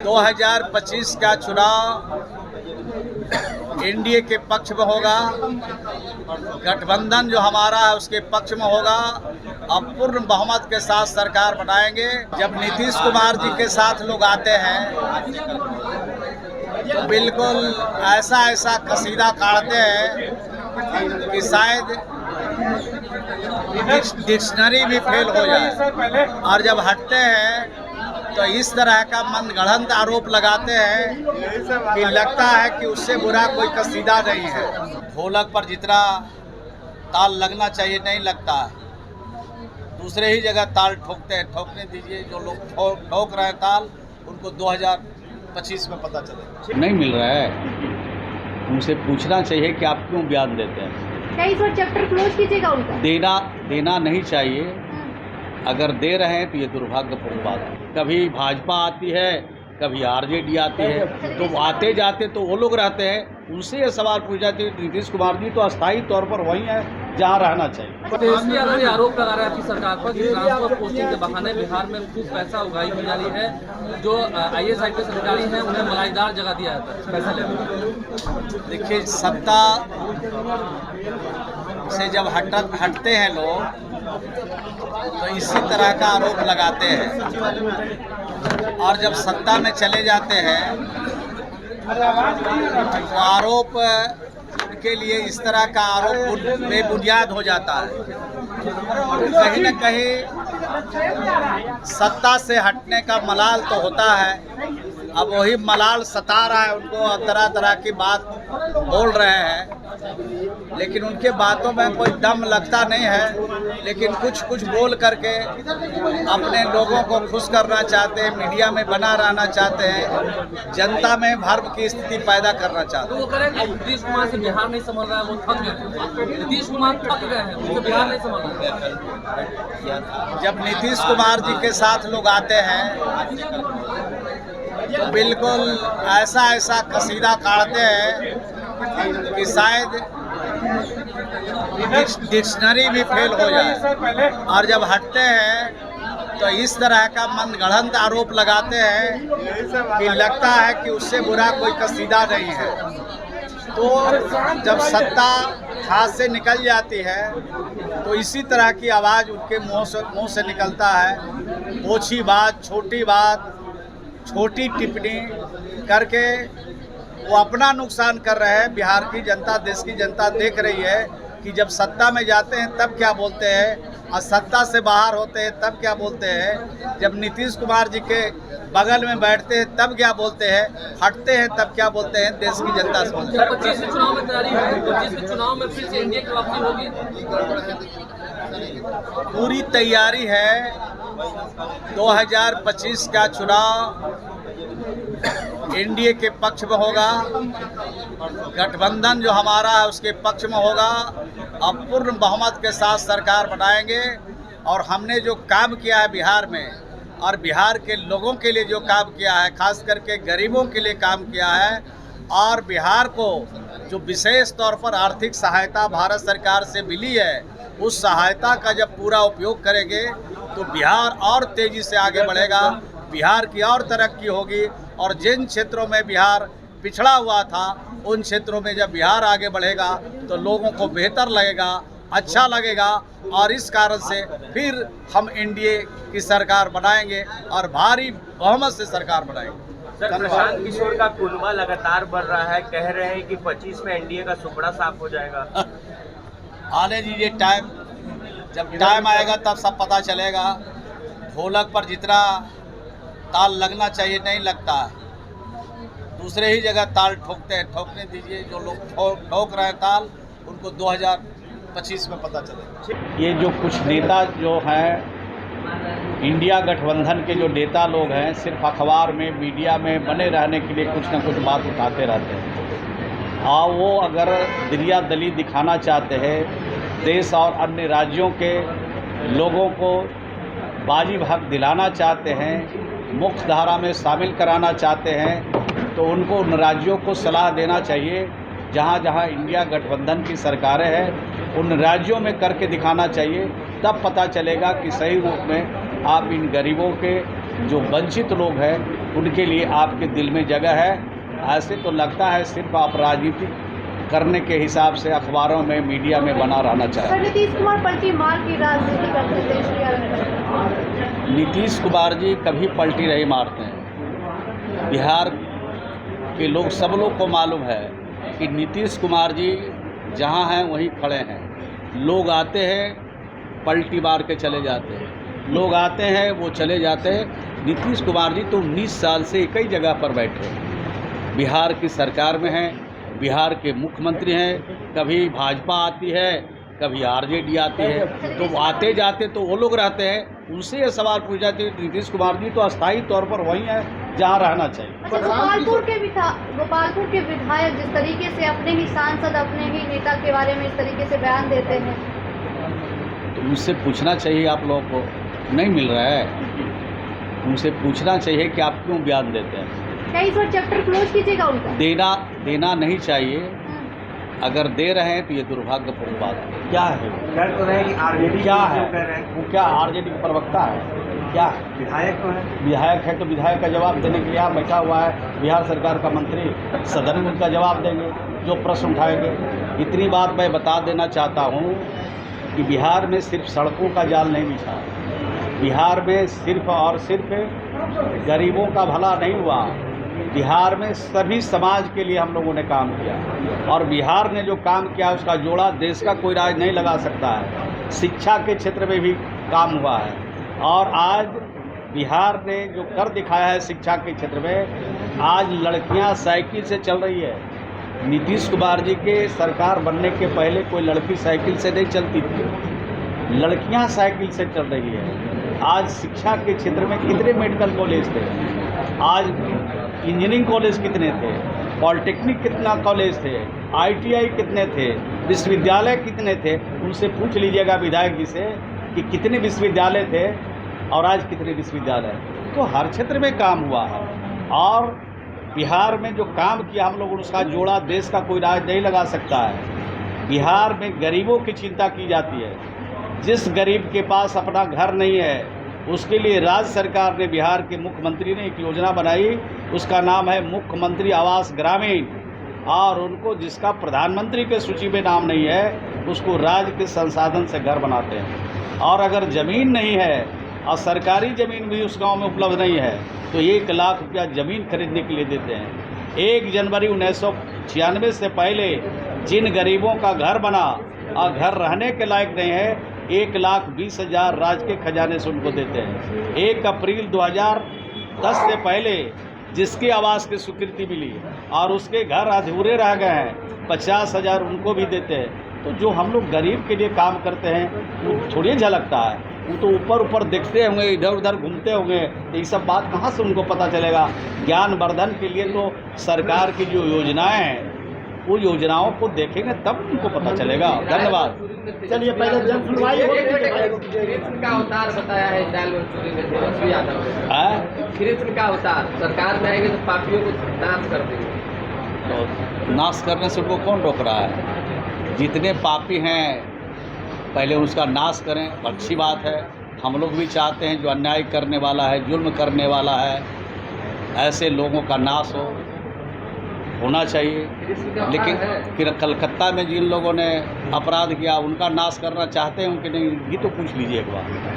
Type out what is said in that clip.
2025 का चुनाव एनडीए के पक्ष में होगा, गठबंधन जो हमारा है उसके पक्ष में होगा। अब पूर्ण बहुमत के साथ सरकार बनाएंगे। जब नीतीश कुमार जी के साथ लोग आते हैं तो बिल्कुल ऐसा कसीदा काढ़ते हैं कि शायद डिक्शनरी भी फेल हो जाए, और जब हटते हैं तो इस तरह का मनगढ़ंत आरोप लगाते हैं कि लगता है कि उससे बुरा कोई कसीदा नहीं है। ढोलक पर जितना ताल लगना चाहिए नहीं लगता है, दूसरे ही जगह ताल ठोकते हैं। ठोकने दीजिए, जो लोग ठोक रहे हैं ताल, उनको 2025 में पता चले। नहीं मिल रहा है, उनसे पूछना चाहिए कि आप क्यों बयान देते हैं। इस बार चैप्टर क्लोज कीजिएगा उनका। देना नहीं चाहिए। अगर दे रहे हैं तो ये दुर्भाग्यपूर्ण बात है। कभी भाजपा आती है, कभी आरजेडी आती है, तो आते जाते तो वो लोग रहते हैं। उनसे ये सवाल पूछा चाहिए। नीतीश कुमार जी तो अस्थायी तौर पर वही है जहाँ रहना चाहिए। तेजस्वी यादव ये आरोप लगा रहे हैं आपकी सरकार पर कि ट्रांसफर पोस्टिंग के बहाने बिहार में खूब पैसा उगाही की जा रही है। जो IAS IPS अधिकारी हैं उन्हें मलाईदार जगह दिया जाता है पैसा लेने। देखिए, सत्ता से जब हटते हैं लोग तो इसी तरह का आरोप लगाते हैं, और जब सत्ता में चले जाते हैं तो आरोप के लिए इस तरह का आरोप बेबुनियाद हो जाता है। कहीं न कहीं सत्ता से हटने का मलाल तो होता है। अब वही मलाल सता रहा है उनको, तरह तरह की बात बोल रहे हैं, लेकिन उनके बातों में कोई दम लगता नहीं है। लेकिन कुछ बोल करके अपने लोगों को खुश करना चाहते हैं, मीडिया में बना रहना चाहते हैं, जनता में भ्रम की स्थिति पैदा करना चाहते हैं। तो वो कह रहे हैं नीतीश कुमार से बिहार नहीं संभल रहा है, वो थक गए। नीतीश कुमार थक गए हैं, उनसे बिहार नहीं संभल रहा है। जब नीतीश कुमार जी के साथ लोग आते हैं तो बिल्कुल ऐसा कसीदा काढ़ते हैं कि शायद डिक्शनरी भी फेल हो जाए, और जब हटते हैं तो इस तरह का मनगढ़ंत आरोप लगाते हैं कि लगता है कि उससे बुरा कोई कसीदा नहीं है। तो जब सत्ता हाथ से निकल जाती है तो इसी तरह की आवाज़ उनके मुंह से निकलता है। ओछी बात, छोटी टिप्पणी करके वो अपना नुकसान कर रहे हैं। बिहार की जनता, देश की जनता देख रही है कि जब सत्ता में जाते हैं तब क्या बोलते हैं, और सत्ता से बाहर होते हैं तब क्या बोलते हैं। जब नीतीश कुमार जी के बगल में बैठते हैं तब क्या बोलते हैं, हटते हैं तब क्या बोलते हैं, देश की जनता से बोलते हैं। 25 के चुनाव में तैयारी है, 25 के चुनाव में फिर से एनडीए की वापसी होगी। पूरी तैयारी है। 2025 का चुनाव एनडीए के पक्ष में होगा, गठबंधन जो हमारा है उसके पक्ष में होगा। अब पूर्ण बहुमत के साथ सरकार बनाएंगे। और हमने जो काम किया है बिहार में, और बिहार के लोगों के लिए जो काम किया है, खास करके गरीबों के लिए काम किया है, और बिहार को जो विशेष तौर पर आर्थिक सहायता भारत सरकार से मिली है, उस सहायता का जब पूरा उपयोग करेंगे तो बिहार और तेज़ी से आगे बढ़ेगा, बिहार की और तरक्की होगी। और जिन क्षेत्रों में बिहार पिछड़ा हुआ था, उन क्षेत्रों में जब बिहार आगे बढ़ेगा तो लोगों को बेहतर लगेगा, अच्छा लगेगा, और इस कारण से फिर हम एनडीए की सरकार बनाएंगे और भारी बहुमत से सरकार बनाएंगे। प्रशांत किशोर का कुनबा लगातार बढ़ रहा है, कह रहे हैं कि 25 में एनडीए का सुपड़ा साफ हो जाएगा। आने दीजिए टाइम, जब टाइम आएगा तब सब पता चलेगा। ढोलक पर जितना ताल लगना चाहिए नहीं लगता है, दूसरे ही जगह ताल ठोकते हैं। ठोकने दीजिए, जो लोग ठोक रहे हैं ताल, उनको 2025 में पता चलेगा। ये जो कुछ नेता जो हैं, इंडिया गठबंधन के जो नेता लोग हैं, सिर्फ अखबार में, मीडिया में बने रहने के लिए कुछ न कुछ बात उठाते रहते हैं। हाँ, वो अगर दरिया दली दिखाना चाहते हैं, देश और अन्य राज्यों के लोगों को बाजी भाग दिलाना चाहते हैं, मुख्य धारा में शामिल कराना चाहते हैं, तो उनको उन राज्यों को सलाह देना चाहिए जहाँ जहाँ इंडिया गठबंधन की सरकारें हैं, उन राज्यों में करके दिखाना चाहिए। तब पता चलेगा कि सही रूप में आप इन गरीबों के जो वंचित लोग हैं उनके लिए आपके दिल में जगह है। ऐसे तो लगता है सिर्फ आप राजनीति करने के हिसाब से अखबारों में, मीडिया में बना रहना सर, चाहते हैं। नीतीश कुमार पलटी मार की राजनीति करते थे श्री यादव। नीतीश कुमार जी कभी पलटी नहीं मारते हैं। बिहार के लोग, सब लोग को मालूम है कि नीतीश कुमार जी जहाँ हैं वहीं खड़े हैं। लोग आते हैं, पलटी मार के चले जाते हैं, लोग आते हैं, वो चले जाते हैं। नीतीश कुमार जी तो 19 साल से एक ही जगह पर बैठे हैं। बिहार की सरकार में हैं, बिहार के मुख्यमंत्री हैं। कभी भाजपा आती है, कभी आरजेडी आती है, तो वो आते जाते तो वो लोग रहते हैं। उनसे ये सवाल पूछा जाती है, नीतीश कुमार जी तो अस्थायी तौर पर वहीं है जहाँ रहना चाहिए। अच्छा, गोपालपुर के विधायक जिस तरीके से अपने ही सांसद, अपने ही नेता के बारे में इस तरीके से बयान देते हैं, तो उनसे पूछना चाहिए आप लोगों को, नहीं मिल रहा है। उनसे पूछना चाहिए कि आप क्यों बयान देते हैं। क्या इस बार चैप्टर क्लोज कीजिएगा उनका? देना नहीं चाहिए। अगर दे रहे हैं तो ये दुर्भाग्यपूर्ण बात है। क्या है? कह तो रहे हैं कि आरजेडी क्या है? कह रहे हैं वो क्या आरजेडी का प्रवक्ता है? क्या है? विधायक तो है। विधायक है तो विधायक का जवाब देने के लिए यहाँ बैठा हुआ है बिहार सरकार का मंत्री। सदन में उनका जवाब देंगे, जो प्रश्न उठाएंगे। इतनी बात मैं बता देना चाहता हूँ कि बिहार में सिर्फ सड़कों का जाल नहीं बिछा, बिहार में सिर्फ और सिर्फ गरीबों का भला नहीं हुआ। बिहार में सभी समाज के लिए हम लोगों ने काम किया, और बिहार ने जो काम किया उसका जोड़ा देश का कोई राज नहीं लगा सकता है। शिक्षा के क्षेत्र में भी काम हुआ है, और आज बिहार ने जो कर दिखाया है शिक्षा के क्षेत्र में, आज लड़कियां साइकिल से चल रही है। नीतीश कुमार जी के सरकार बनने के पहले कोई लड़की साइकिल से नहीं चलती थी, लड़कियां साइकिल से चल रही है। आज शिक्षा के क्षेत्र में कितने मेडिकल कॉलेज थे, आज इंजीनियरिंग कॉलेज कितने थे, पॉलिटेक्निक कितना कॉलेज थे, आईटीआई कितने थे, विश्वविद्यालय कितने थे। उनसे पूछ लीजिएगा विधायक जी से कि कितने विश्वविद्यालय थे और आज कितने विश्वविद्यालय। तो हर क्षेत्र में काम हुआ है, और बिहार में जो काम किया हम लोगों ने उसका जोड़ा देश का कोई राज नहीं लगा सकता है। बिहार में गरीबों की चिंता की जाती है। जिस गरीब के पास अपना घर नहीं है उसके लिए राज्य सरकार ने, बिहार के मुख्यमंत्री ने एक योजना बनाई, उसका नाम है मुख्यमंत्री आवास ग्रामीण। और उनको, जिसका प्रधानमंत्री के सूची में नाम नहीं है, उसको राज्य के संसाधन से घर बनाते हैं। और अगर ज़मीन नहीं है और सरकारी ज़मीन भी उस गांव में उपलब्ध नहीं है तो 1 लाख रुपया ज़मीन खरीदने के लिए देते हैं। 1 जनवरी 1996 से पहले जिन गरीबों का घर बना और घर रहने के लायक नहीं है, 1,20,000 राज्य के खजाने से उनको देते हैं। 1 अप्रैल 2010 से पहले जिसके आवास की स्वीकृति मिली और उसके घर अधूरे रह गए हैं, 50,000 उनको भी देते हैं। तो जो हम लोग गरीब के लिए काम करते हैं वो थोड़ी झलकता है, वो तो ऊपर ऊपर देखते होंगे, इधर उधर घूमते होंगे, तो ये सब बात कहाँ से उनको पता चलेगा। ज्ञानवर्धन के लिए तो सरकार की जो योजनाएं हैं, वो योजनाओं को देखेंगे तब उनको पता चलेगा। धन्यवाद। चलिए, पहले जन सुनवाई हो कृष्ण का अवतार बताया है इजराइल में चुने में तेजस्वी यादव ने। कृष्ण का अवतार, सरकार में आएंगे तो पापियों को नाश कर देंगे। तो नाश करने से उनको कौन रोक रहा है? जितने पापी हैं पहले उसका नाश करें, अच्छी बात है। हम लोग भी चाहते हैं जो अन्याय करने वाला है, जुल्म करने वाला है, ऐसे लोगों का नाश होना चाहिए। लेकिन कलकत्ता में जिन लोगों ने अपराध किया उनका नाश करना चाहते हैं कि नहीं, ये तो पूछ लीजिए एक बार।